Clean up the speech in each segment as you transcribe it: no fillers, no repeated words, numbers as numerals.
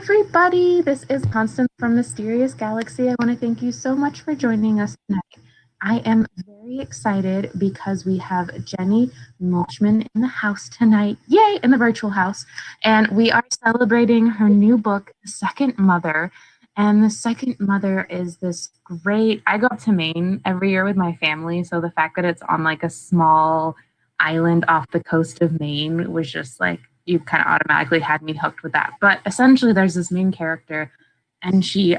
everybody. This is Constance from Mysterious Galaxy. I want to thank you so much for joining us tonight. I am very excited because we have Jenny Milchman in the house tonight. Yay, in the virtual house. And we are celebrating her new book, The Second Mother. And The Second Mother is this great, I go up to Maine every year with my family. So the fact that it's on like a small island off the coast of Maine was just like, you kind of automatically had me hooked with that. But essentially there's this main character and she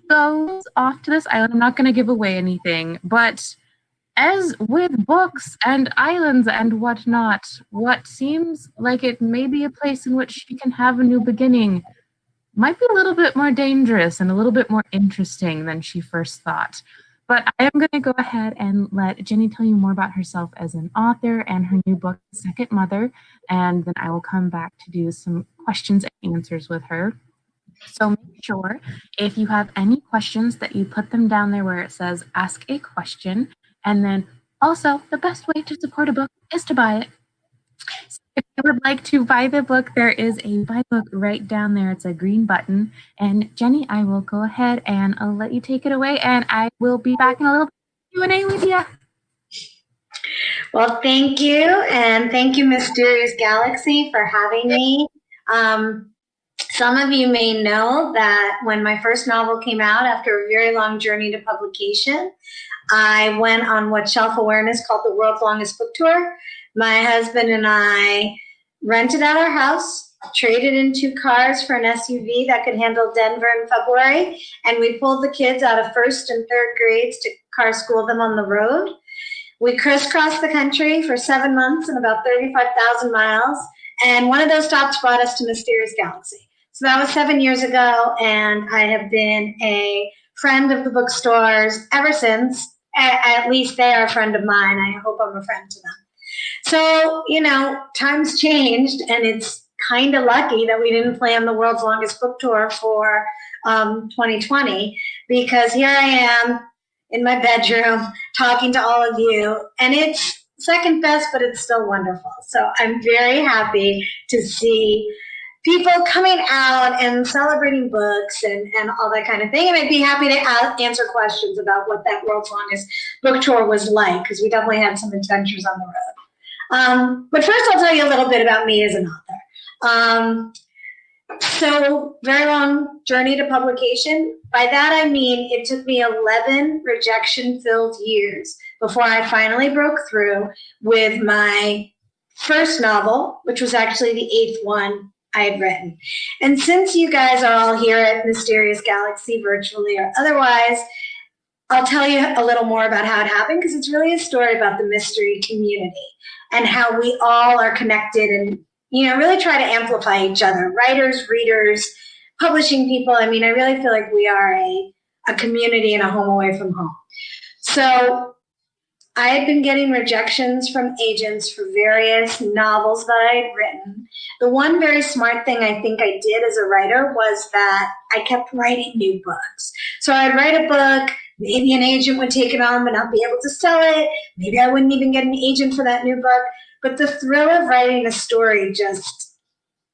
goes off to this island. I'm not going to give away anything, but as with books and islands and whatnot, what seems like it may be a place in which she can have a new beginning might be a little bit more dangerous and a little bit more interesting than she first thought. But I am going to go ahead and let Jenny tell you more about herself as an author and her new book, Second Mother, and then I will come back to do some questions and answers with her. So make sure if you have any questions that you put them down there where it says ask a question. And then also the best way to support a book is to buy it. So if you would like to buy the book, there is a buy book right down there. It's a green button. And Jenny, I will go ahead and I'll let you take it away, and I will be back in a little Q&A with you. Well, thank you, and thank you, Mysterious Galaxy, for having me. Some of you may know that when my first novel came out, after a very long journey to publication, I went on what shelf awareness called the world's longest book tour. My husband and I rented out our house, traded in 2 cars for an SUV that could handle Denver in February, and we pulled the kids out of 1st and 3rd grades to car school them on the road. We crisscrossed the country for 7 months and about 35,000 miles, and one of those stops brought us to Mysterious Galaxy. So that was 7 years ago, and I have been a friend of the bookstores ever since. At least they are a friend of mine. I hope I'm a friend to them. So, you know, times changed, and it's kind of lucky that we didn't plan the world's longest book tour for 2020, because here I am in my bedroom talking to all of you, and it's second best, but it's still wonderful. So I'm very happy to see people coming out and celebrating books and all that kind of thing. And I'd be happy to answer questions about what that world's longest book tour was like, because we definitely had some adventures on the road. But first I'll tell you a little bit about me as an author. So very long journey to publication. By that I mean it took me 11 rejection-filled years before I finally broke through with my first novel, which was actually the 8th one I had written. And since you guys are all here at Mysterious Galaxy, virtually or otherwise, I'll tell you a little more about how it happened, because it's really a story about the mystery community and how we all are connected and, you know, really try to amplify each other. Writers, readers, publishing people. I mean, I really feel like we are a community and a home away from home. So I had been getting rejections from agents for various novels that I had written. The one very smart thing I think I did as a writer was that I kept writing new books. So I'd write a book, maybe an agent would take it on but not be able to sell it. Maybe I wouldn't even get an agent for that new book. But the thrill of writing a story just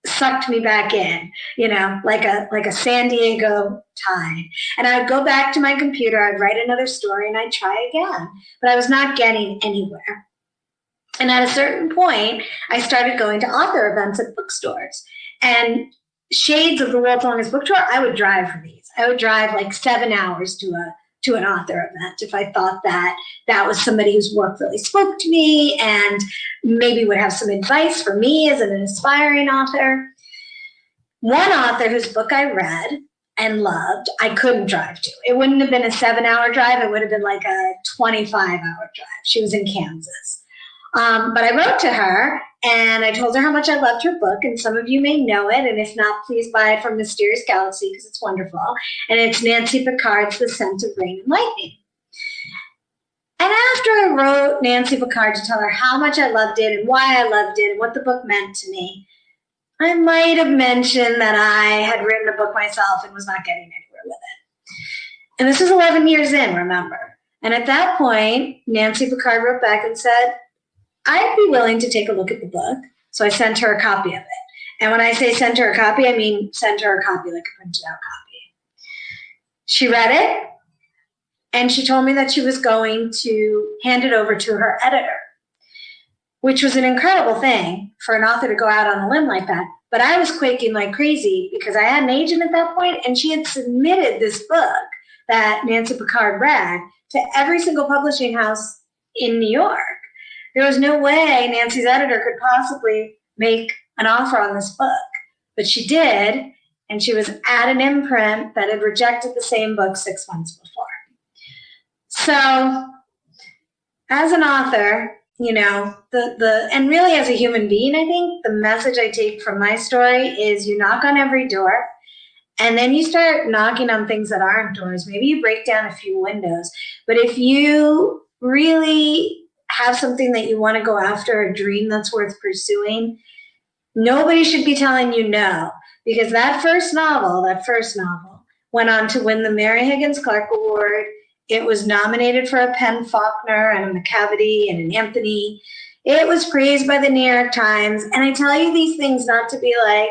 sucked me back in, you know, like a San Diego tide. And I would go back to my computer, I'd write another story, and I'd try again. But I was not getting anywhere. And at a certain point, I started going to author events at bookstores. And shades of the world's longest book tour, I would drive for these. I would drive like 7 hours to an author event if I thought that that was somebody whose work really spoke to me and maybe would have some advice for me as an aspiring author. One author whose book I read and loved, I couldn't drive to. It wouldn't have been a 7-hour drive. It would have been like a 25-hour drive. She was in Kansas. But I wrote to her and I told her how much I loved her book, and some of you may know it, and if not, please buy it from Mysterious Galaxy because it's wonderful. And it's Nancy Pickard's The Scent of Rain and Lightning. And after I wrote Nancy Pickard to tell her how much I loved it and why I loved it and what the book meant to me, I might have mentioned that I had written a book myself and was not getting anywhere with it. And this was 11 years in, remember. And at that point, Nancy Pickard wrote back and said, I'd be willing to take a look at the book. So I sent her a copy of it. And when I say send her a copy, I mean send her a copy, like a printed out copy. She read it, and she told me that she was going to hand it over to her editor, which was an incredible thing for an author to go out on a limb like that. But I was quaking like crazy because I had an agent at that point, and she had submitted this book that Nancy Picard read to every single publishing house in New York. There was no way Nancy's editor could possibly make an offer on this book, but she did, and she was at an imprint that had rejected the same book 6 months before. So as an author, you know, and really as a human being, I think the message I take from my story is you knock on every door, and then you start knocking on things that aren't doors. Maybe you break down a few windows, but if you really have something that you want to go after, a dream that's worth pursuing, nobody should be telling you no, because that first novel went on to win the Mary Higgins Clark Award. It was nominated for a Penn Faulkner and a McCavity and an Anthony. It was praised by the New York Times. And I tell you these things not to be like,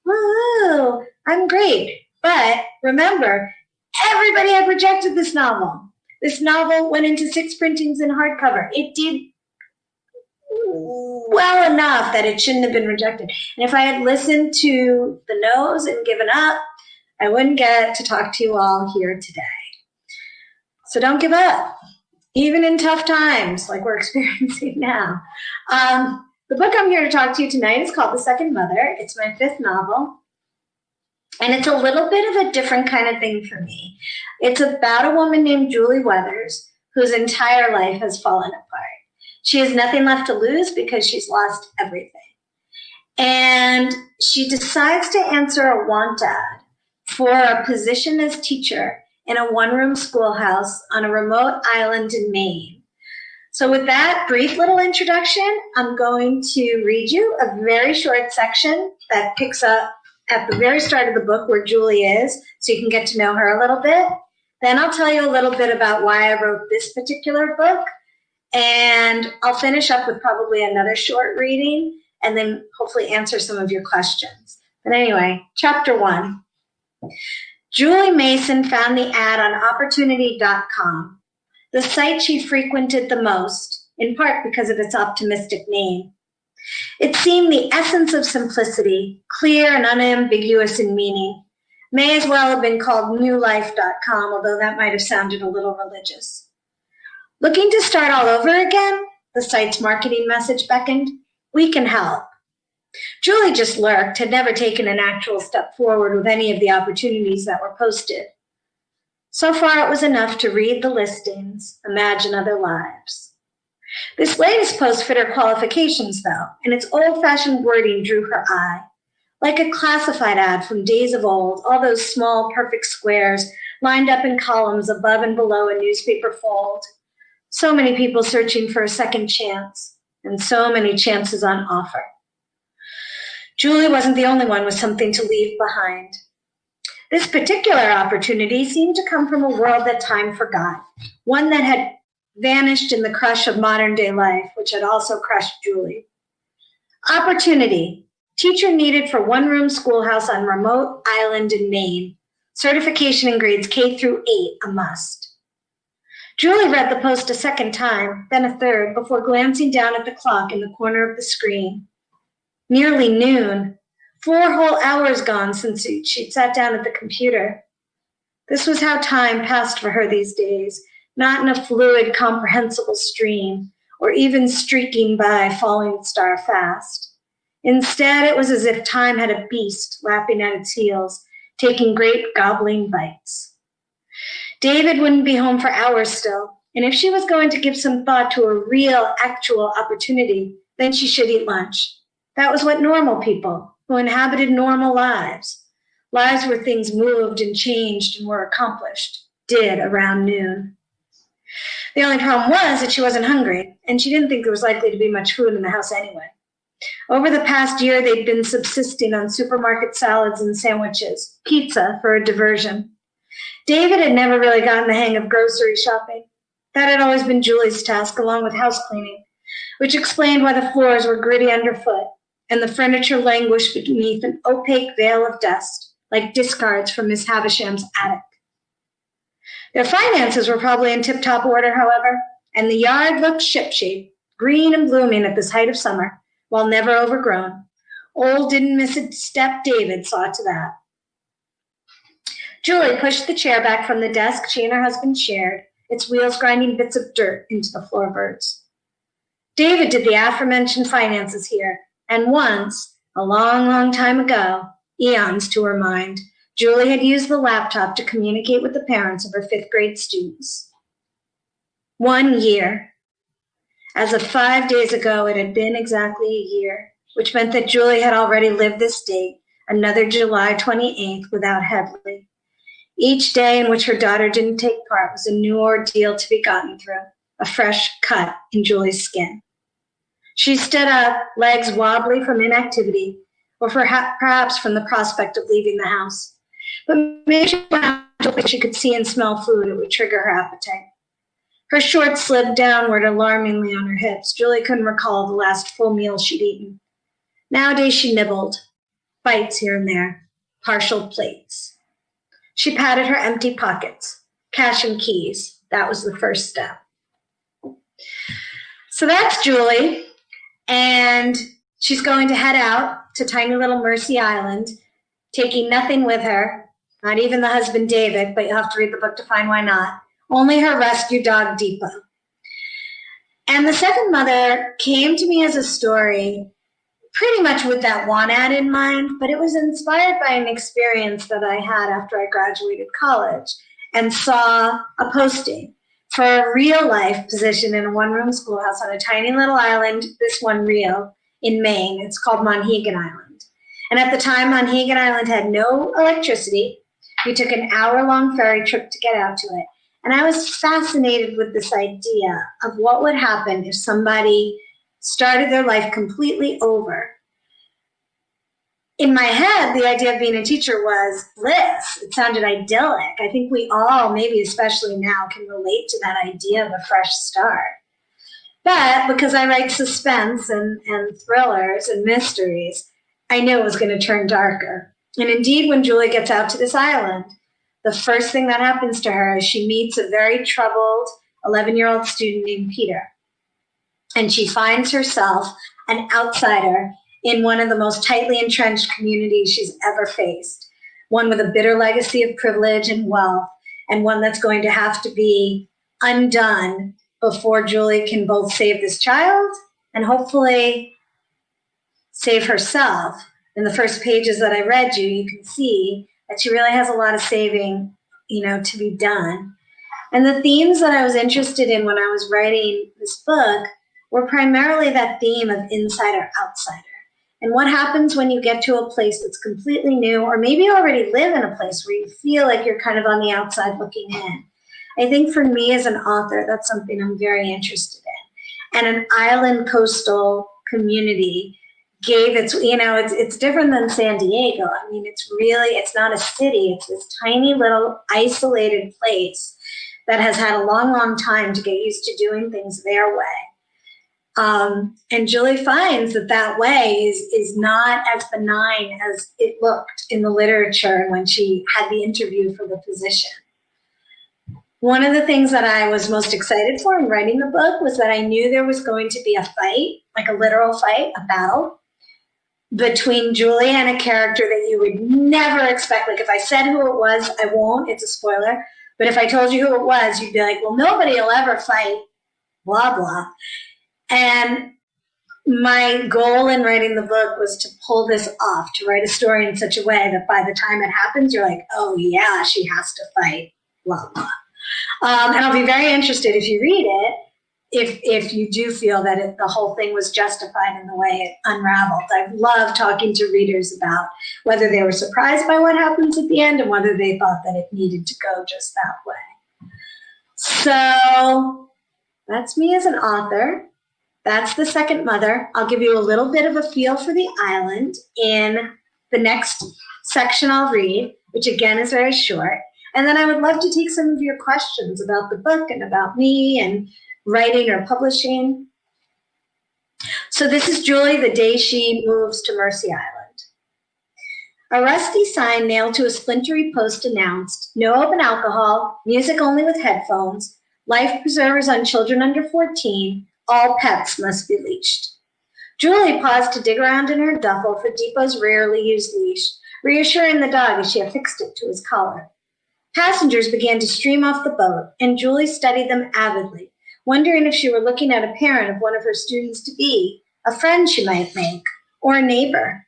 woo, I'm great. But remember, everybody had rejected this novel. This novel went into 6 printings in hardcover. It did well enough that it shouldn't have been rejected. And if I had listened to the no's and given up, I wouldn't get to talk to you all here today. So don't give up, even in tough times like we're experiencing now. The book I'm here to talk to you tonight is called The Second Mother. It's my 5th novel, and it's a little bit of a different kind of thing for me. It's about a woman named Julie Weathers whose entire life has fallen apart. She has nothing left to lose because she's lost everything. And she decides to answer a want ad for a position as teacher in a one-room schoolhouse on a remote island in Maine. So with that brief little introduction, I'm going to read you a very short section that picks up at the very start of the book where Julie is, so you can get to know her a little bit. Then I'll tell you a little bit about why I wrote this particular book, and I'll finish up with probably another short reading, and then hopefully answer some of your questions. But anyway, chapter 1. Julie Mason found the ad on opportunity.com, the site she frequented the most, in part because of its optimistic name. It seemed the essence of simplicity, clear and unambiguous in meaning. May as well have been called newlife.com, although that might have sounded a little religious. Looking to start all over again? The site's marketing message beckoned. We can help. Julie just lurked, had never taken an actual step forward with any of the opportunities that were posted. So far, it was enough to read the listings, imagine other lives. This latest post fit her qualifications, though, and its old-fashioned wording drew her eye. Like a classified ad from days of old, all those small, perfect squares lined up in columns above and below a newspaper fold. So many people searching for a second chance, and so many chances on offer. Julie wasn't the only one with something to leave behind. This particular opportunity seemed to come from a world that time forgot, one that had vanished in the crush of modern-day life, which had also crushed Julie. Opportunity, teacher needed for one-room schoolhouse on remote island in Maine. Certification in grades K through 8, a must. Julie read the post a second time, then a third, before glancing down at the clock in the corner of the screen. Nearly noon. 4 whole hours gone since she'd sat down at the computer. This was how time passed for her these days, not in a fluid, comprehensible stream, or even streaking by falling star fast. Instead, it was as if time had a beast lapping at its heels, taking great gobbling bites. David wouldn't be home for hours still, and if she was going to give some thought to a real, actual opportunity, then she should eat lunch. That was what normal people, who inhabited normal lives where things moved and changed and were accomplished, did around noon. The only problem was that she wasn't hungry, and she didn't think there was likely to be much food in the house anyway. Over the past year, they'd been subsisting on supermarket salads and sandwiches, pizza for a diversion. David had never really gotten the hang of grocery shopping. That had always been Julie's task, along with house cleaning, which explained why the floors were gritty underfoot and the furniture languished beneath an opaque veil of dust, like discards from Miss Havisham's attic. Their finances were probably in tip-top order, however, and the yard looked shipshape, green and blooming at this height of summer, while never overgrown. Old didn't miss a step David saw to that. Julie pushed the chair back from the desk she and her husband shared, its wheels grinding bits of dirt into the floorboards. David did the aforementioned finances here, and once, a long, long time ago, eons to her mind, Julie had used the laptop to communicate with the parents of her fifth grade students. 1 year. As of 5 days ago, it had been exactly a year, which meant that Julie had already lived this date, another July 28th, without Headley. Each day in which her daughter didn't take part was a new ordeal to be gotten through, a fresh cut in Julie's skin. She stood up, legs wobbly from inactivity, or perhaps from the prospect of leaving the house. But maybe she went out to a place she could see and smell food. It would trigger her appetite. Her shorts slid downward alarmingly on her hips. Julie couldn't recall the last full meal she'd eaten. Nowadays she nibbled, bites here and there, partial plates. She patted her empty pockets, cash and keys. That was the first step. So that's Julie, and she's going to head out to tiny little Mercy Island, taking nothing with her, not even the husband David, but you'll have to read the book to find why not, only her rescue dog Deepa. And the second mother came to me as a story pretty much with that one ad in mind, but it was inspired by an experience that I had after I graduated college and saw a posting for a real-life position in a one-room schoolhouse on a tiny little island, this one real, in Maine. It's called Monhegan Island. And at the time, Monhegan Island had no electricity. We took an hour-long ferry trip to get out to it. And I was fascinated with this idea of what would happen if somebody started their life completely over. In my head, the idea of being a teacher was bliss. It sounded idyllic. I think we all, maybe especially now, can relate to that idea of a fresh start. But because I write suspense and thrillers and mysteries, I knew it was going to turn darker. And indeed, when Julie gets out to this island, the first thing that happens to her is she meets a very troubled 11-year-old student named Peter. And she finds herself an outsider in one of the most tightly entrenched communities she's ever faced, one with a bitter legacy of privilege and wealth, and one that's going to have to be undone before Julie can both save this child and hopefully save herself. In the first pages that I read you can see that she really has a lot of saving, to be done. And the themes that I was interested in when I was writing this book were primarily that theme of insider-outsider. And what happens when you get to a place that's completely new, or maybe you already live in a place where you feel like you're kind of on the outside looking in. I think for me as an author, that's something I'm very interested in. And an island coastal community gave it's different than San Diego. I mean, it's not a city. It's this tiny little isolated place that has had a long, long time to get used to doing things their way. And Julie finds that way is not as benign as it looked in the literature when she had the interview for the position. One of the things that I was most excited for in writing the book was that I knew there was going to be a fight, like a literal fight, a battle, between Julie and a character that you would never expect. Like if I said who it was, I won't, it's a spoiler. But if I told you who it was, you'd be like, well, nobody will ever fight, blah, blah. And my goal in writing the book was to pull this off, to write a story in such a way that by the time it happens, you're like, oh yeah, she has to fight, blah, blah. And I'll be very interested if you read it, if you do feel that the whole thing was justified in the way it unraveled. I love talking to readers about whether they were surprised by what happens at the end and whether they thought that it needed to go just that way. So that's me as an author. That's the second mother. I'll give you a little bit of a feel for the island in the next section I'll read, which again is very short. And then I would love to take some of your questions about the book and about me and writing or publishing. So this is Julie the day she moves to Mercy Island. A rusty sign nailed to a splintery post announced, "No open alcohol, music only with headphones, life preservers on children under 14, all pets must be leashed." Julie paused to dig around in her duffel for Depot's rarely used leash, reassuring the dog as she affixed it to his collar. Passengers began to stream off the boat, and Julie studied them avidly, wondering if she were looking at a parent of one of her students-to-be, a friend she might make, or a neighbor.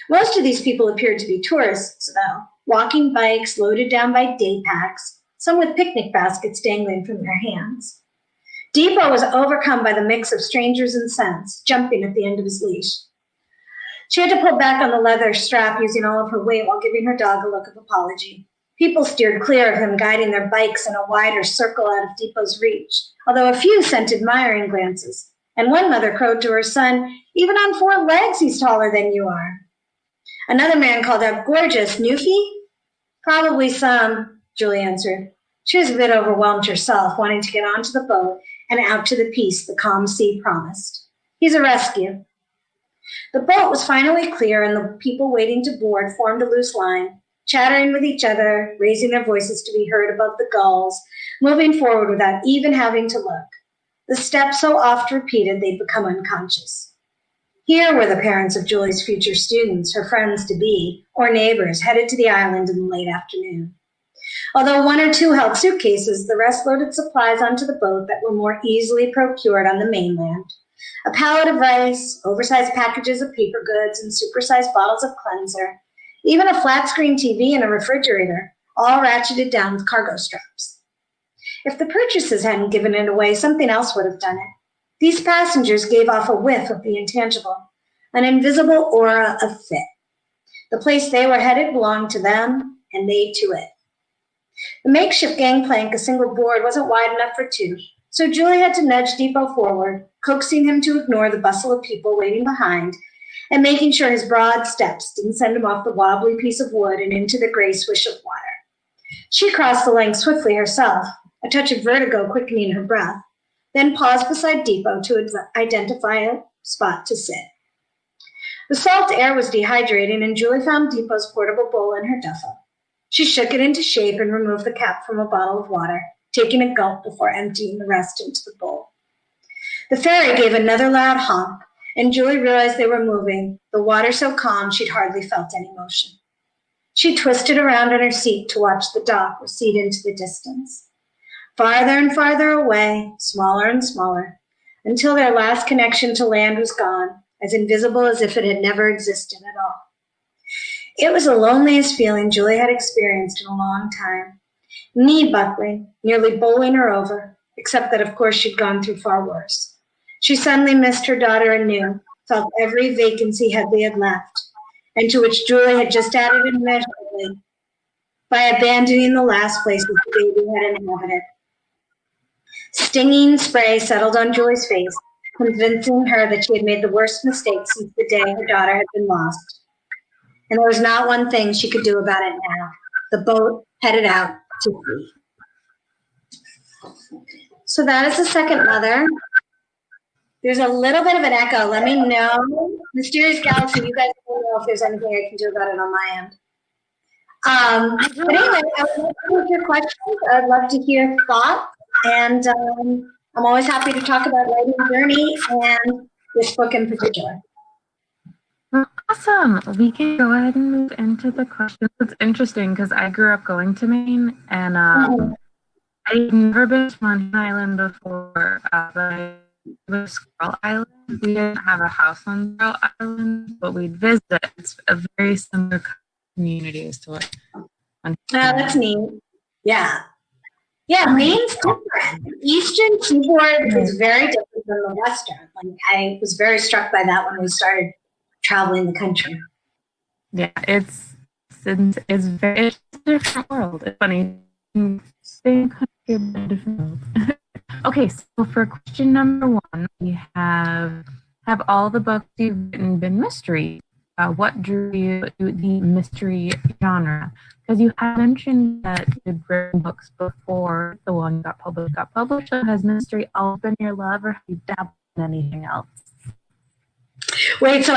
Most of these people appeared to be tourists, though, walking bikes loaded down by day packs, some with picnic baskets dangling from their hands. Depot was overcome by the mix of strangers and scents, jumping at the end of his leash. She had to pull back on the leather strap using all of her weight while giving her dog a look of apology. People steered clear of him, guiding their bikes in a wider circle out of Depot's reach, although a few sent admiring glances. And one mother crowed to her son, "Even on 4 legs, he's taller than you are." Another man called out, "Gorgeous, Newfie?" "Probably some," Julie answered. She was a bit overwhelmed herself, wanting to get onto the boat and out to the peace the calm sea promised. "He's a rescue." The boat was finally clear, and the people waiting to board formed a loose line, chattering with each other, raising their voices to be heard above the gulls, moving forward without even having to look. The steps so oft repeated they'd become unconscious. Here were the parents of Julie's future students, her friends-to-be, or neighbors, headed to the island in the late afternoon. Although 1 or 2 held suitcases, the rest loaded supplies onto the boat that were more easily procured on the mainland. A pallet of rice, oversized packages of paper goods, and supersized bottles of cleanser, even a flat-screen TV and a refrigerator, all ratcheted down with cargo straps. If the purchases hadn't given it away, something else would have done it. These passengers gave off a whiff of the intangible, an invisible aura of fit. The place they were headed belonged to them, and they to it. The makeshift gangplank, a single board, wasn't wide enough for 2, so Julie had to nudge Depot forward, coaxing him to ignore the bustle of people waiting behind, and making sure his broad steps didn't send him off the wobbly piece of wood and into the gray swish of water. She crossed the length swiftly herself, a touch of vertigo quickening her breath, then paused beside Depot to identify a spot to sit. The salt air was dehydrating, and Julie found Depot's portable bowl in her duffel. She shook it into shape and removed the cap from a bottle of water, taking a gulp before emptying the rest into the bowl. The ferry gave another loud honk, and Julie realized they were moving, the water so calm she'd hardly felt any motion. She twisted around on her seat to watch the dock recede into the distance. Farther and farther away, smaller and smaller, until their last connection to land was gone, as invisible as if it had never existed at all. It was the loneliest feeling Julie had experienced in a long time. Knee buckling, nearly bowling her over, except that of course she'd gone through far worse. She suddenly missed her daughter anew, felt every vacancy Headley had left, and to which Julie had just added immeasurably by abandoning the last places the baby had inhabited. Stinging spray settled on Julie's face, convincing her that she had made the worst mistake since the day her daughter had been lost. And there was not one thing she could do about it now. The boat headed out to sea. So that is the second mother. There's a little bit of an echo. Let me know. Mysterious Galaxy, you guys don't know if there's anything I can do about it on my end. But anyway, I would love to hear your questions. I'd love to hear thoughts. And I'm always happy to talk about writing journey and this book in particular. Awesome. We can go ahead and move into the questions. It's interesting because I grew up going to Maine, and I'd never been to Montana Island before, but I was Squirrel Island. We didn't have a house on Squirrel Island, but we'd visit. It's a very similar community as to what. That's neat. Yeah. Yeah, Maine's different. Eastern seaboard is very different than the Western. Like, I was very struck by that when we started traveling the country. Yeah, it's a different world. It's funny. Same country, but different world. Okay, so for question number 1, we have all the books you've written been mystery? What drew you to the mystery genre? Because you had mentioned that you'd written books before the one got published. So has mystery always been your love, or have you dabbled in anything else? Wait, so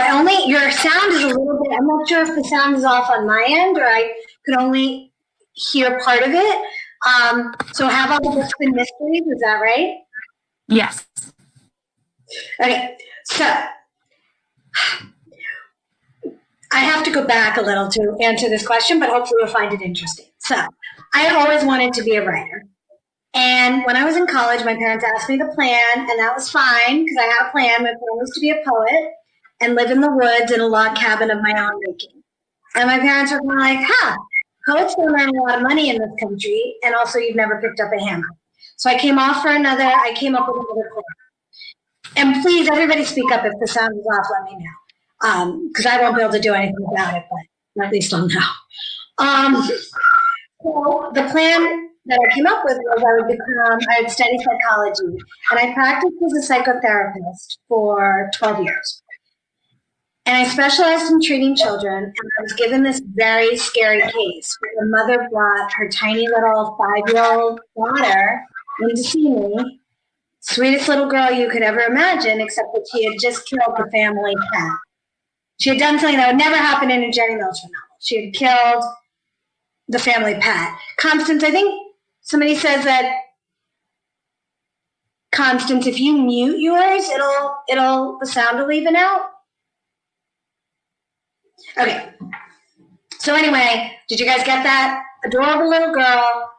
your sound is a little bit, I'm not sure if the sound is off on my end or I could only hear part of it. So have all the books been mysteries, is that right? Yes. Okay, so I have to go back a little to answer this question, but hopefully you'll find it interesting. So I always wanted to be a writer. And when I was in college, my parents asked me to plan, and that was fine because I had a plan. My plan was to be a poet and live in the woods in a log cabin of my own making. And my parents were kind of like, poets don't earn a lot of money in this country, and also you've never picked up a hammer. So I came up with another plan. And please, everybody speak up if the sound is off, let me know. Because I won't be able to do anything about it, but at least I'll know. So the plan that I came up with was I would study psychology, and I practiced as a psychotherapist for 12 years. And I specialized in treating children, and I was given this very scary case where the mother brought her tiny little 5-year-old daughter in to see me. Sweetest little girl you could ever imagine, except that she had just killed the family pet. She had done something that would never happen in a Jenny Milchman novel. She had killed the family pet. Constance, I think somebody says that, Constance, if you mute yours, the sound will even out. Okay. So anyway, did you guys get that? Adorable little girl,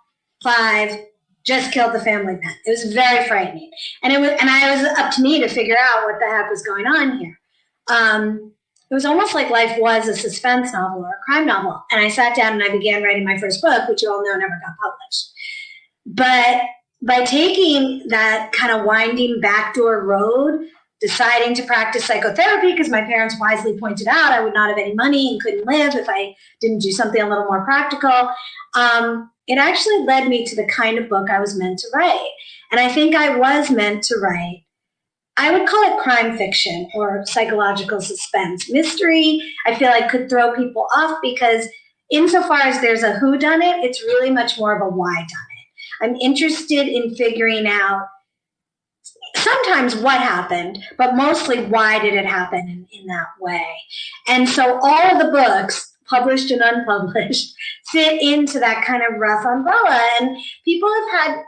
5, just killed the family pet. It was very frightening. And I was up to me to figure out what the heck was going on here. It was almost like life was a suspense novel or a crime novel. And I sat down and I began writing my first book, which you all know never got published. But by taking that kind of winding backdoor road, deciding to practice psychotherapy, because my parents wisely pointed out I would not have any money and couldn't live if I didn't do something a little more practical, it actually led me to the kind of book I was meant to write. And I think I was meant to write, I would call it crime fiction or psychological suspense. Mystery, I feel like could throw people off because insofar as there's a whodunit, it's really much more of a whydunit. I'm interested in figuring out sometimes what happened, but mostly why did it happen in that way. And so all of the books, published and unpublished, fit into that kind of rough umbrella. And people have had,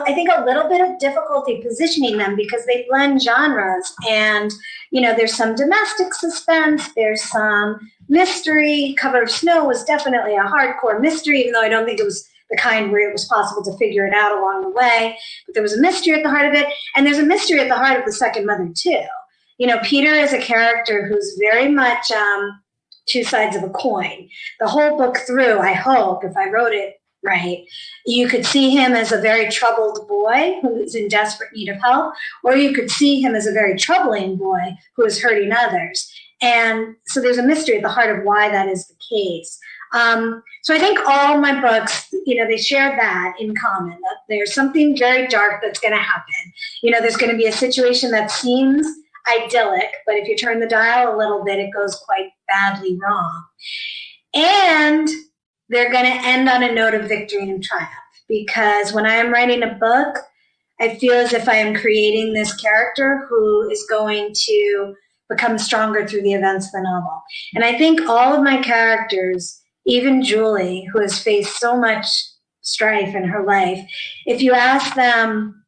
I think a little bit of difficulty positioning them because they blend genres. And, there's some domestic suspense, there's some mystery. Cover of Snow was definitely a hardcore mystery, even though I don't think it was the kind where it was possible to figure it out along the way. But there was a mystery at the heart of it. And there's a mystery at the heart of The Second Mother, too. Peter is a character who's very much two sides of a coin. The whole book through, I hope, if I wrote it right, you could see him as a very troubled boy who's in desperate need of help, or you could see him as a very troubling boy who is hurting others. And so there's a mystery at the heart of why that is the case. So I think all my books, they share that in common, that there's something very dark that's going to happen. There's going to be a situation that seems idyllic, but if you turn the dial a little bit, it goes quite badly wrong. And they're going to end on a note of victory and triumph, because when I am writing a book, I feel as if I am creating this character who is going to become stronger through the events of the novel. And I think all of my characters, even Julie, who has faced so much strife in her life, if you ask them,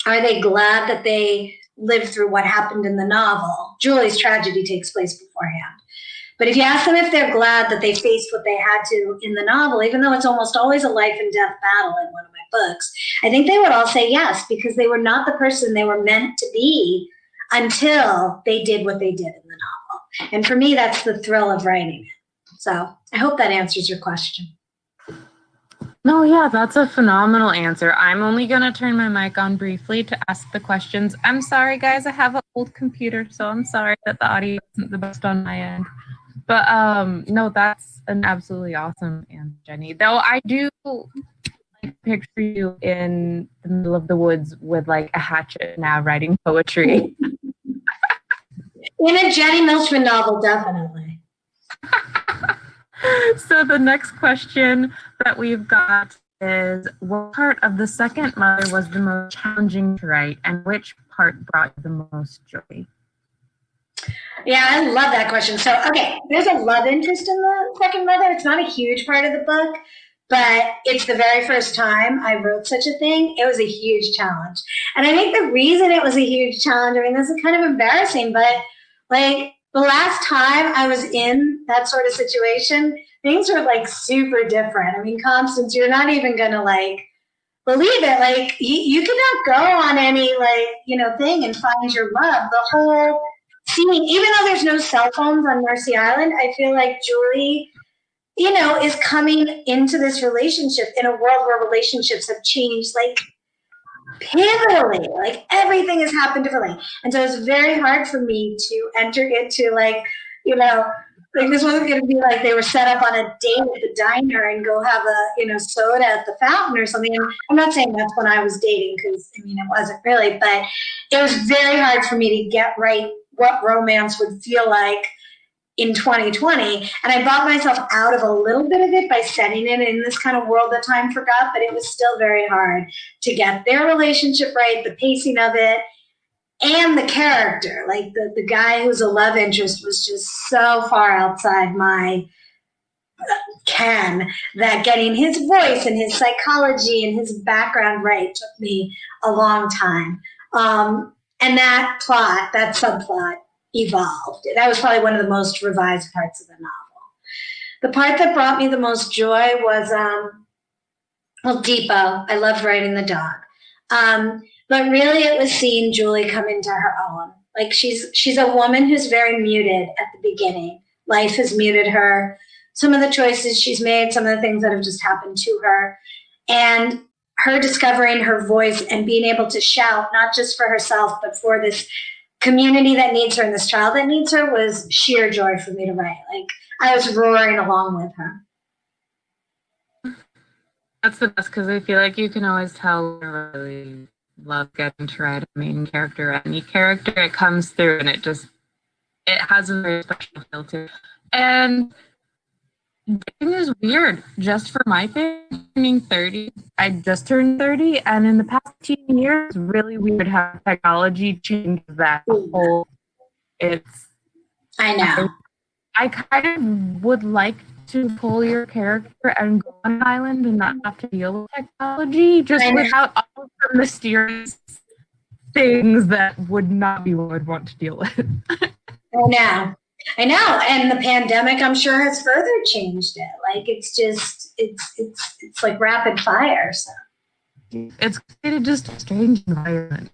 are they glad that they lived through what happened in the novel? Julie's tragedy takes place beforehand. But if you ask them if they're glad that they faced what they had to in the novel, even though it's almost always a life and death battle in one of my books, I think they would all say yes, because they were not the person they were meant to be until they did what they did in the novel. And for me, that's the thrill of writing it. So I hope that answers your question. No, yeah, that's a phenomenal answer. I'm only going to turn my mic on briefly to ask the questions. I'm sorry, guys. I have an old computer, so I'm sorry that the audio isn't the best on my end. But no, that's an absolutely awesome answer, Jenny. Though I do picture you in the middle of the woods with like a hatchet now writing poetry. In a Jenny Milchman novel, definitely. So the next question that we've got is, what part of The Second Mother was the most challenging to write, and which part brought you the most joy? Yeah, I love that question. So, okay, there's a love interest in the second mother. It's not a huge part of the book, but it's the very first time I wrote such a thing. It was a huge challenge. And I think the reason it was a huge challenge, I mean, this is kind of embarrassing, but like the last time I was in that sort of situation, things were like super different. I mean, Constance, you're not even going to like believe it. Like you cannot go on any like, thing and find your love. The whole scene, even though there's no cell phones on Mercy Island, I feel like Julie, is coming into this relationship in a world where relationships have changed like pivotally. Like everything has happened differently. And so it's very hard for me to enter into like, like this wasn't going to be like they were set up on a date at the diner and go have a, soda at the fountain or something. And I'm not saying that's when I was dating because, I mean, it wasn't really, but it was very hard for me to get right what romance would feel like in 2020. And I bought myself out of a little bit of it by setting it in this kind of world that time forgot, but it was still very hard to get their relationship right, the pacing of it, and the character. Like the guy who's a love interest was just so far outside my ken that getting his voice and his psychology and his background right took me a long time. And that subplot evolved. That was probably one of the most revised parts of the novel. The part that brought me the most joy was, Depot. I loved writing the dog. But really it was seeing Julie come into her own. Like she's a woman who's very muted at the beginning. Life has muted her. Some of the choices she's made, some of the things that have just happened to her. And her discovering her voice and being able to shout, not just for herself, but for this community that needs her and this child that needs her was sheer joy for me to write. Like I was roaring along with her. That's the best because I feel like you can always tell I really love getting to write a main character. Any character, it comes through and it has a very special feel to it. And dating is weird. Just for my thing, turning 30, I just turned 30, and in the past 10 years, it's really weird how technology changed that whole. I know. I kind of would like to pull your character and go on an island and not have to deal with technology, just without all of the mysterious things that would not be what I'd want to deal with. I know. And the pandemic, I'm sure, has further changed it. Like it's like rapid fire. So it's just a strange environment.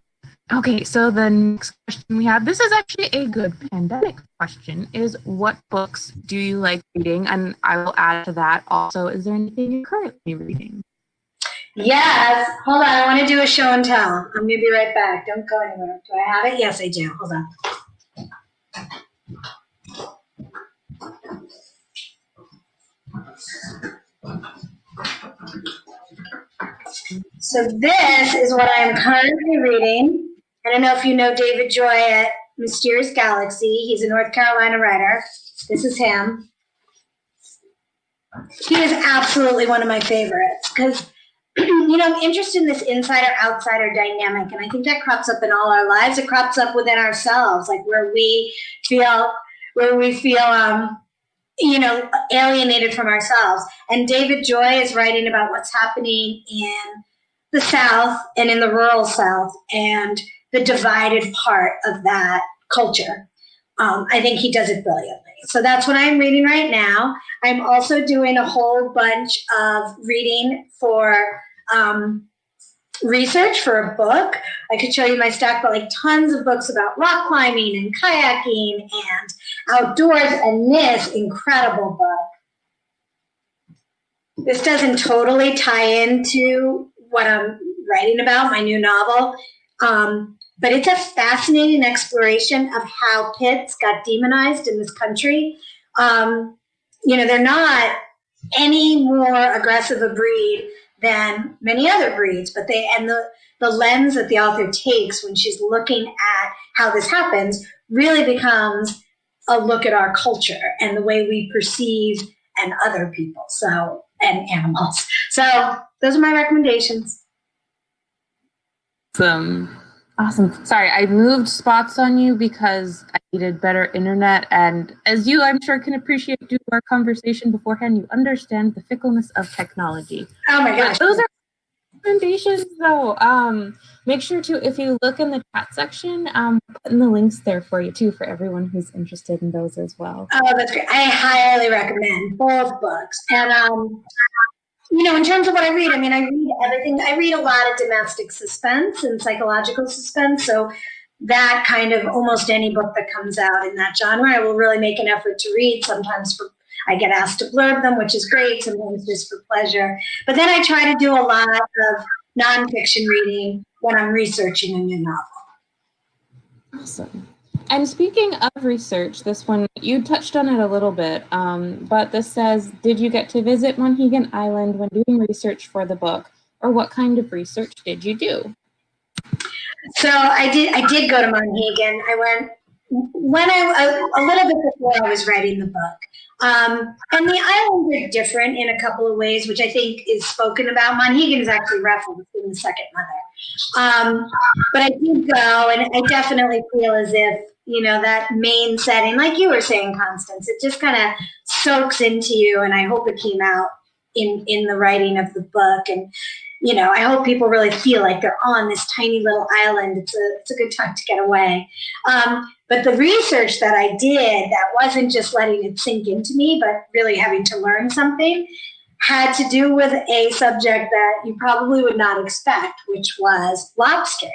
Okay, so the next question we have, this is actually a good pandemic question, is what books do you like reading? And I will add to that also, is there anything you're currently reading? Yes. Hold on, I want to do a show and tell. I'm going to be right back. Don't go anywhere. Do I have it? Yes, I do. Hold on. So this is what I am currently reading. I don't know if you know David Joy at Mysterious Galaxy. He's a North Carolina writer. This is him. He is absolutely one of my favorites because, I'm interested in this insider-outsider dynamic, and I think that crops up in all our lives. It crops up within ourselves, like where we feel alienated from ourselves. And David Joy is writing about what's happening in the South and in the rural South and the divided part of that culture. I think he does it brilliantly. So that's what I'm reading right now. I'm also doing a whole bunch of reading for research for a book. I could show you my stack, but like tons of books about rock climbing and kayaking and outdoors, and this incredible book. This doesn't totally tie into what I'm writing about, my new novel, but it's a fascinating exploration of how pits got demonized in this country. They're not any more aggressive a breed than many other breeds, but the lens that the author takes when she's looking at how this happens really becomes a look at our culture and the way we perceive and other people, and animals. So those are my recommendations. Awesome. Sorry, I moved spots on you because I needed better internet. And as you, I'm sure, can appreciate due to our conversation beforehand, you understand the fickleness of technology. Oh my gosh. But those are recommendations, though. Make sure to, if you look in the chat section, put in the links there for you too, for everyone who's interested in those as well. Oh, that's great. I highly recommend both books. And in terms of what I read, I read everything. I read a lot of domestic suspense and psychological suspense. So that kind of almost any book that comes out in that genre, I will really make an effort to read. Sometimes I get asked to blurb them, which is great. Sometimes just for pleasure. But then I try to do a lot of nonfiction reading when I'm researching a new novel. Awesome. And speaking of research, this one, you touched on it a little bit, but this says, did you get to visit Monhegan Island when doing research for the book? Or what kind of research did you do? So I did go to Monhegan. I went a little bit before I was writing the book. And the islands are different in a couple of ways, which I think is spoken about. Monhegan is actually referenced in The Second Mother. But I did go, and I definitely feel as if, that main setting, like you were saying, Constance, it just kind of soaks into you, and I hope it came out in the writing of the book. And, I hope people really feel like they're on this tiny little island. It's a good time to get away. But the research that I did, that wasn't just letting it sink into me, but really having to learn something, had to do with a subject that you probably would not expect, which was lobstering.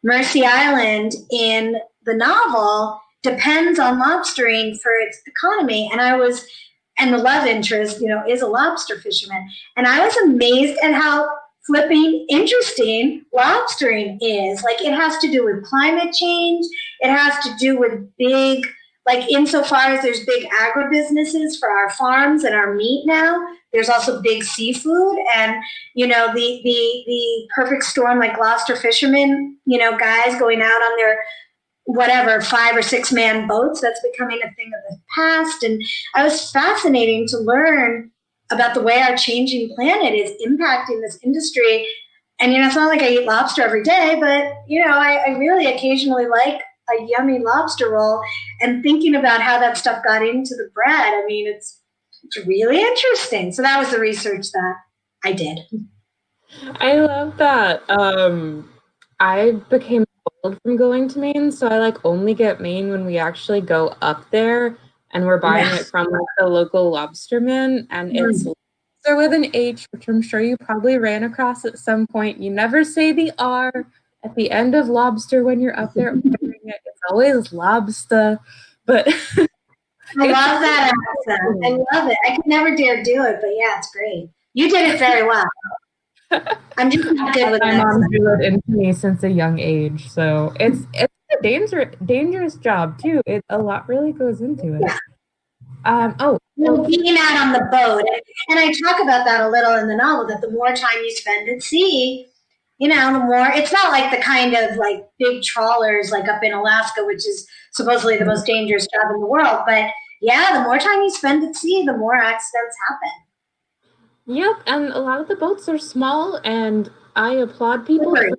Mercy Island in the novel depends on lobstering for its economy. And the love interest, is a lobster fisherman. And I was amazed at how flipping interesting lobstering is. Like, it has to do with climate change. It has to do with big, like, insofar as there's big agribusinesses for our farms and our meat now, there's also big seafood. And, the perfect storm, like lobster fishermen, guys going out on their 5 or 6 man boats, that's becoming a thing of the past. And I was fascinating to learn about the way our changing planet is impacting this industry. And, it's not like I eat lobster every day, but, I really occasionally like a yummy lobster roll, and thinking about how that stuff got into the bread. It's really interesting. So that was the research that I did. I love that. I became spoiled from going to Maine, so I only get Maine when we actually go up there and we're buying it from the local lobsterman, and it's lobster with an H, which I'm sure you probably ran across at some point. You never say the R at the end of lobster when you're up there ordering it. It's always lobster. But I love that accent. I love it. I could never dare do it, but yeah, it's great. You did it very well. I'm just not good with my mom drew it into me since a young age, so it's a dangerous job too. A lot really goes into it. Being out on the boat, and I talk about that a little in the novel, that the more time you spend at sea, the more, it's not like the kind of like big trawlers like up in Alaska, which is supposedly the most dangerous job in the world, but yeah, the more time you spend at sea, the more accidents happen. Yep, and a lot of the boats are small, and I applaud people for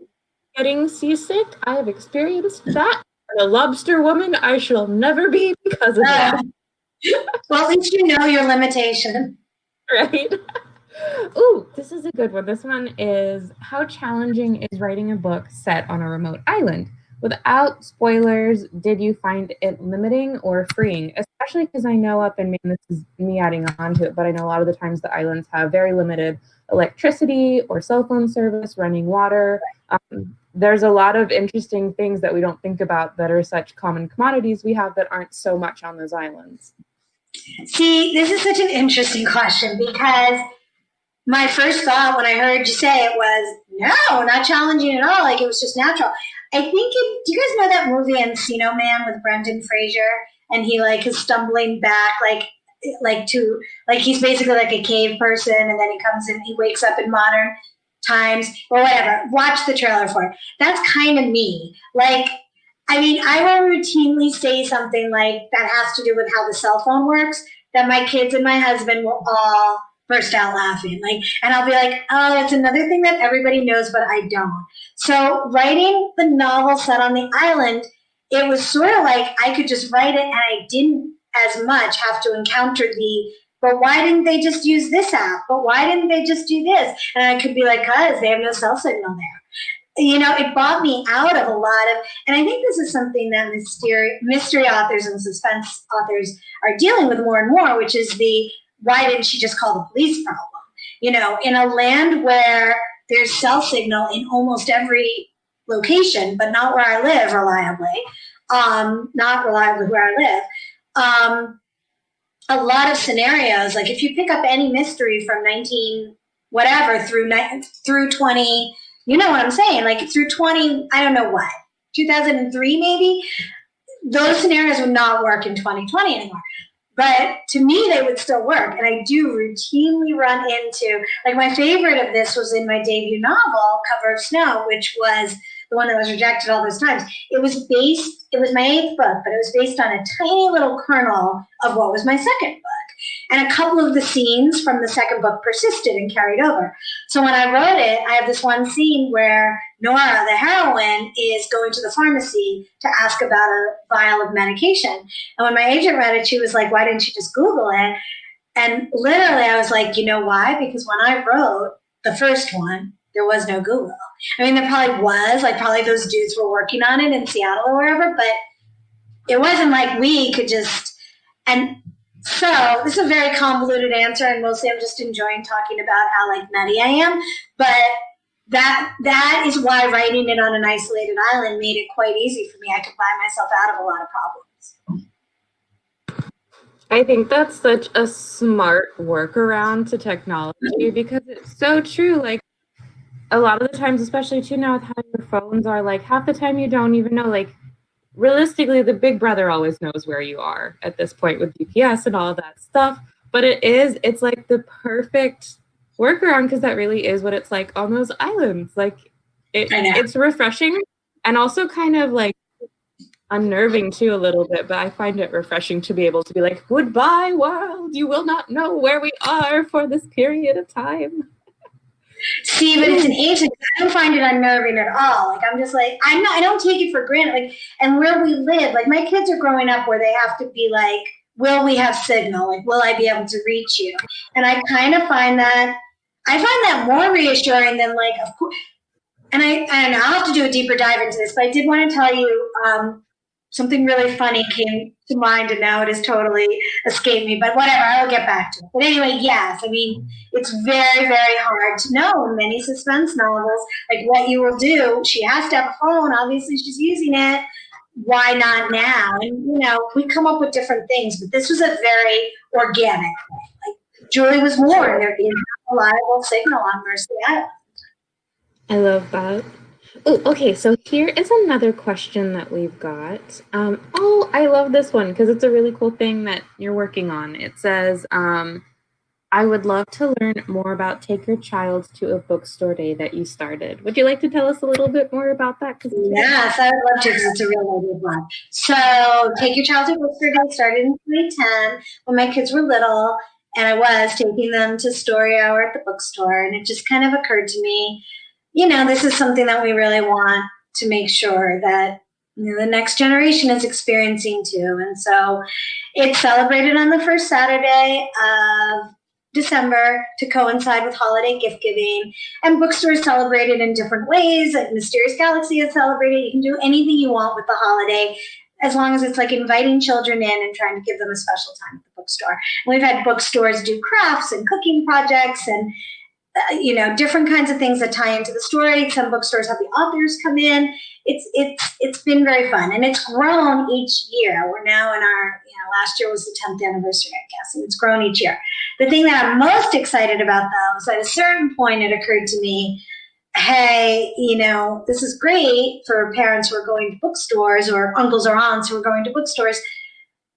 getting seasick. I have experienced that. And a lobster woman, I shall never be because of that. Well, at least you know your limitation. Right? Ooh, this is a good one. This one is, how challenging is writing a book set on a remote island? Without spoilers, did you find it limiting or freeing? Especially because I know up in Maine, this is me adding on to it, but I know a lot of the times the islands have very limited electricity or cell phone service, running water. There's a lot of interesting things that we don't think about that are such common commodities we have that aren't so much on those islands. See, this is such an interesting question, because my first thought when I heard you say it was, no, not challenging at all. Like, it was just natural. I think, do you guys know that movie Encino Man with Brendan Fraser? And he is stumbling back, he's basically like a cave person, and then he wakes up in modern times or whatever. Watch the trailer for it. That's kind of me. I will routinely say something like that has to do with how the cell phone works, that my kids and my husband will all burst out laughing. And I'll be like, oh, it's another thing that everybody knows, but I don't. So writing the novel set on the island it was sort of like I could just write it and I didn't as much have to encounter but why didn't they just use this app? But why didn't they just do this? And I could be like, cause they have no cell signal there. It brought me out of a lot of, and I think this is something that mystery authors and suspense authors are dealing with more and more, which is why didn't she just call the police problem? In a land where there's cell signal in almost every location, but not where I live reliably, not reliably where I live. A lot of scenarios, like if you pick up any mystery from 19 whatever through 20, you know what I'm saying, like through 20, I don't know what, 2003 maybe, those scenarios would not work in 2020 anymore. But to me, they would still work. And I do routinely run into, like my favorite of this was in my debut novel, Cover of Snow, which was the one that was rejected all those times. It was my 8th book, but it was based on a tiny little kernel of what was my second book. And a couple of the scenes from the second book persisted and carried over. So when I wrote it, I have this one scene where Nora, the heroine, is going to the pharmacy to ask about a vial of medication. And when my agent read it, she was like, why didn't you just Google it? And literally I was like, you know why? Because when I wrote the first one, there was no Google. I mean, there probably was, like probably those dudes were working on it in Seattle or wherever, but it wasn't like we could just, and so this is a very convoluted answer, and mostly I'm just enjoying talking about how like nutty I am, but that is why writing it on an isolated island made it quite easy for me. I could buy myself out of a lot of problems. I think that's such a smart workaround to technology because it's so true. Like a lot of the times, especially too now with how your phones are, like half the time you don't even know, like realistically, the big brother always knows where you are at this point with GPS and all of that stuff. But it's like the perfect workaround because that really is what it's like on those islands. Like it's refreshing and also kind of like unnerving too a little bit, but I find it refreshing to be able to be like, goodbye world, you will not know where we are for this period of time. See, but it's an ancient. I don't find it unnerving at all. Like I'm just like I don't take it for granted. Like, and where we live, like my kids are growing up where they have to be like, will we have signal? Like, will I be able to reach you? And I kind of find that more reassuring than like, of course. And I don't know. I'll have to do a deeper dive into this, but I did want to tell you something really funny came to mind, and now it has totally escaped me, but whatever, I'll get back to it. But anyway, yes, I mean, it's very, very hard to know in many suspense novels, like what you will do. She has to have a phone. Obviously, she's using it. Why not now? And, we come up with different things, but this was a very organic way. Like, Julie was born. There being a reliable signal on Mercy Island. I love that. Oh, okay, so here is another question that we've got. I love this one because it's a really cool thing that you're working on. It says, I would love to learn more about Take Your Child to a Bookstore Day that you started. Would you like to tell us a little bit more about that? Yes, I would love to because it's a real good one. So Take Your Child to a Bookstore Day started in 2010 when my kids were little, and I was taking them to story hour at the bookstore, and it just kind of occurred to me, this is something that we really want to make sure that the next generation is experiencing too. And so it's celebrated on the first Saturday of December to coincide with holiday gift giving. And bookstores celebrated in different ways. Like Mysterious Galaxy is celebrated. You can do anything you want with the holiday as long as it's like inviting children in and trying to give them a special time at the bookstore. And we've had bookstores do crafts and cooking projects and different kinds of things that tie into the story. Some bookstores have the authors come in. It's been very fun, and it's grown each year. We're now in our, last year was the 10th anniversary, I guess, and it's grown each year. The thing that I'm most excited about, though, is at a certain point it occurred to me, hey, this is great for parents who are going to bookstores or uncles or aunts who are going to bookstores.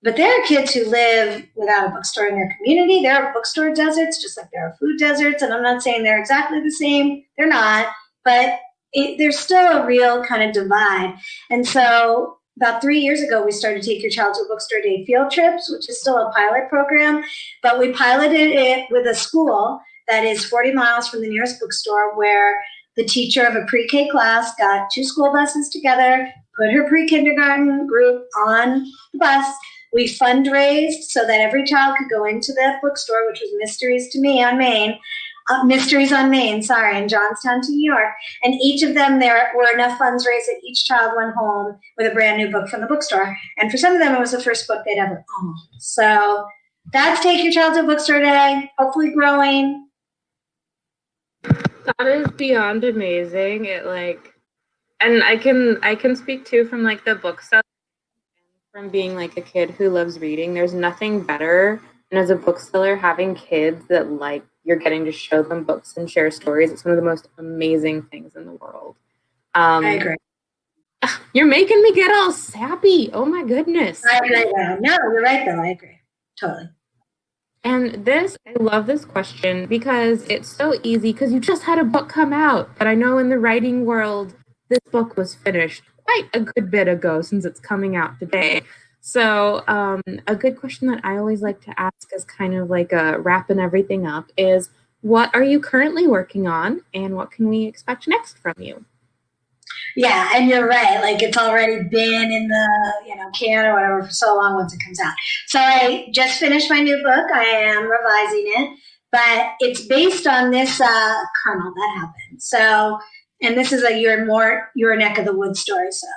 But there are kids who live without a bookstore in their community. There are bookstore deserts, just like there are food deserts. And I'm not saying they're exactly the same. They're not. But there's still a real kind of divide. And so about 3 years ago, we started Take Your Child to a Bookstore Day field trips, which is still a pilot program. But we piloted it with a school that is 40 miles from the nearest bookstore, where the teacher of a pre-K class got 2 school buses together, put her pre-kindergarten group on the bus. We fundraised so that every child could go into that bookstore, which was Mysteries to Me on Main, Mysteries on Main, in Johnstown to New York. And each of them, there were enough funds raised that each child went home with a brand new book from the bookstore. And for some of them, it was the first book they'd ever owned. So that's Take Your Child to a Bookstore Day, hopefully growing. That is beyond amazing. And I can speak too from like the book stuff, from being like a kid who loves reading. There's nothing better, and as a bookseller, having kids that like you're getting to show them books and share stories. It's one of the most amazing things in the world. I agree. You're making me get all sappy. Oh my goodness. I agree. No, you're right though. I agree. Totally. And I love this question because it's so easy, because you just had a book come out. But I know in the writing world, this book was finished quite a good bit ago since it's coming out today. So a good question that I always like to ask is kind of like wrapping everything up is, what are you currently working on and what can we expect next from you? Yeah, and you're right. Like, it's already been in the can or whatever for so long once it comes out. So I just finished my new book. I am revising it, but it's based on this kernel that happened. So, and this is your neck of the woods story. So,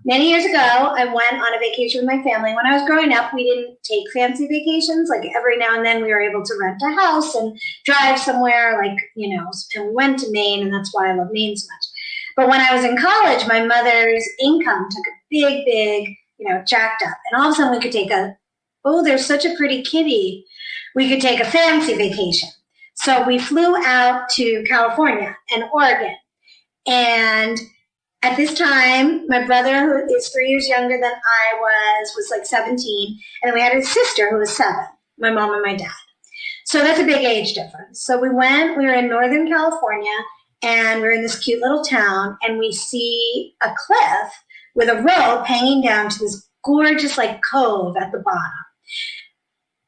many years ago, I went on a vacation with my family. When I was growing up, we didn't take fancy vacations. Like, every now and then we were able to rent a house and drive somewhere, and we went to Maine, and that's why I love Maine so much. But when I was in college, my mother's income took a big, jacked up. And all of a sudden we could take there's such a pretty kitty. We could take a fancy vacation. So we flew out to California and Oregon. And at this time, my brother, who is 3 years younger than I was like 17. And then we had a sister who was 7, my mom and my dad. So that's a big age difference. So we were in Northern California, and we're in this cute little town, and we see a cliff with a rope hanging down to this gorgeous cove at the bottom.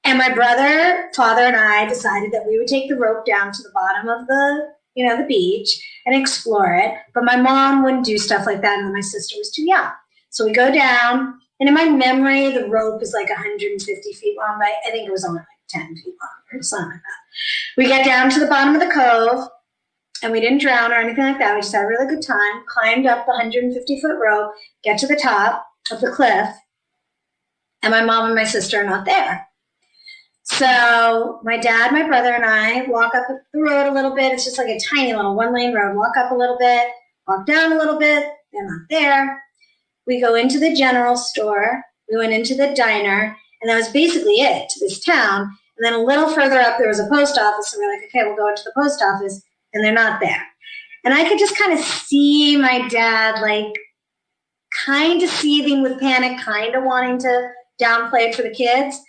And my brother, father, and I decided that we would take the rope down to the bottom of the beach and explore it. But my mom wouldn't do stuff like that, and my sister was too young. So we go down, and in my memory, the rope is 150 feet long, but I think it was only 10 feet long or something like that. We get down to the bottom of the cove, and we didn't drown or anything like that. We just had a really good time, climbed up the 150-foot rope, get to the top of the cliff, and my mom and my sister are not there. So my dad, my brother, and I walk up the road a little bit. It's just like a tiny little one-lane road. Walk up a little bit, walk down a little bit. They're not there. We go into the general store. We went into the diner, and that was basically it to this town. And then a little further up, there was a post office, and we're like, okay, we'll go into the post office. And they're not there. And I could just kind of see my dad kind of seething with panic, kind of wanting to downplay it for the kids.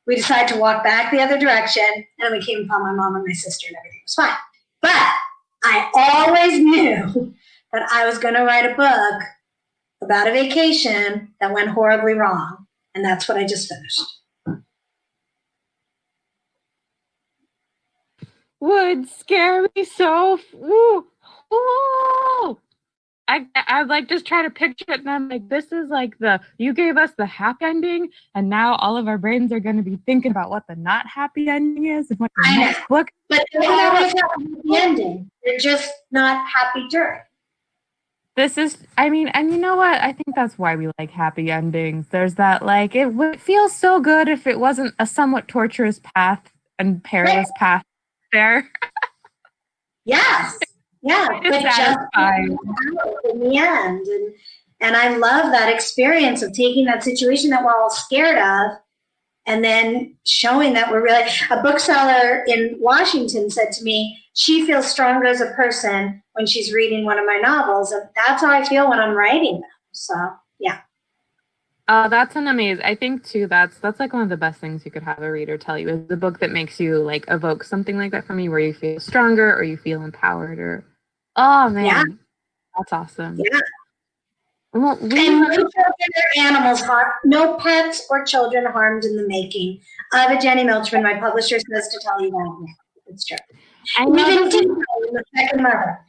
We decided to walk back the other direction, and then we came upon my mom and my sister, and everything was fine. But I always knew that I was going to write a book about a vacation that went horribly wrong, and that's what I just finished. Would scare me so. Ooh. I just try to picture it, and I'm like, this is you gave us the happy ending, and now all of our brains are going to be thinking about what the not happy ending is and what the next book. But they always have a happy ending. They're just not happy during. This is, and you know what? I think that's why we like happy endings. There's that, it would feel so good if it wasn't a somewhat torturous path and perilous path there. Yes. Yeah. But just in the end. And I love that experience of taking that situation that we're all scared of and then showing that we're really. A bookseller in Washington said to me, she feels stronger as a person when she's reading one of my novels. And that's how I feel when I'm writing them. So, yeah. That's an amazing. I think too. That's one of the best things you could have a reader tell you is the book that makes you evoke something like that from you, where you feel stronger or you feel empowered. Or, oh man, yeah. That's awesome. Yeah. Well, no children or animals harmed, no pets or children harmed in the making of a Jenny Milchman. My publisher says to tell you that. It's true. We didn't do that in the second mother.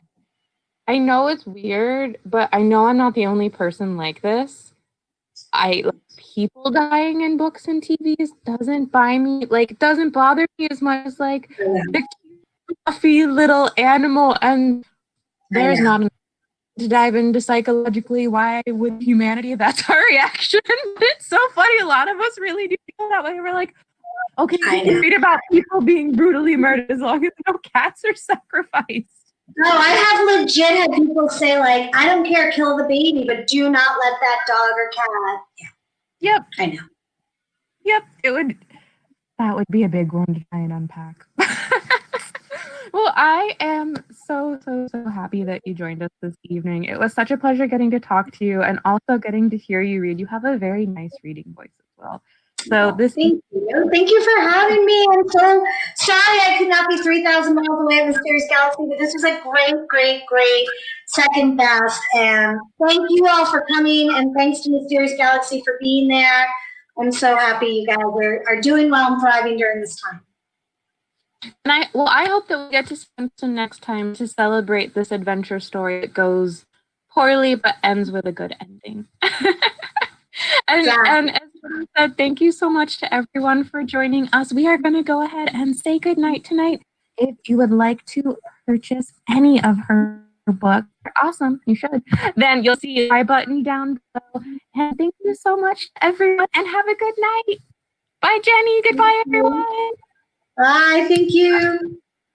I know it's weird, but I know I'm not the only person like this. People dying in books and TVs doesn't doesn't bother me as much as like the cute, fluffy little animal, and there's not enough to dive into psychologically why with humanity that's our reaction. It's so funny. A lot of us really do feel that way. We're like, okay, we can read about people being brutally murdered as long as no cats are sacrificed. No, I have legit had people say, like, I don't care, kill the baby, but do not let that dog or cat. Yeah. Yep. I know. Yep. That would be a big one to try and unpack. Well, I am so happy that you joined us this evening. It was such a pleasure getting to talk to you and also getting to hear you read. You have a very nice reading voice as well. So thank you. Thank you for having me. I'm so sorry I could not be 3,000 miles away at Mysterious Galaxy, but this was a great second best. And thank you all for coming, and thanks to Mysterious Galaxy for being there. I'm so happy you guys are doing well and thriving during this time. And I hope that we get to spend some next time to celebrate this adventure story that goes poorly but ends with a good ending. And as I said, thank you so much to everyone for joining us. We are going to go ahead and say goodnight tonight. If you would like to purchase any of her books, awesome, you should. Then you'll see a buy button down below. And thank you so much to everyone, and have a good night. Bye, Jenny. Goodbye, everyone. Bye. Thank you.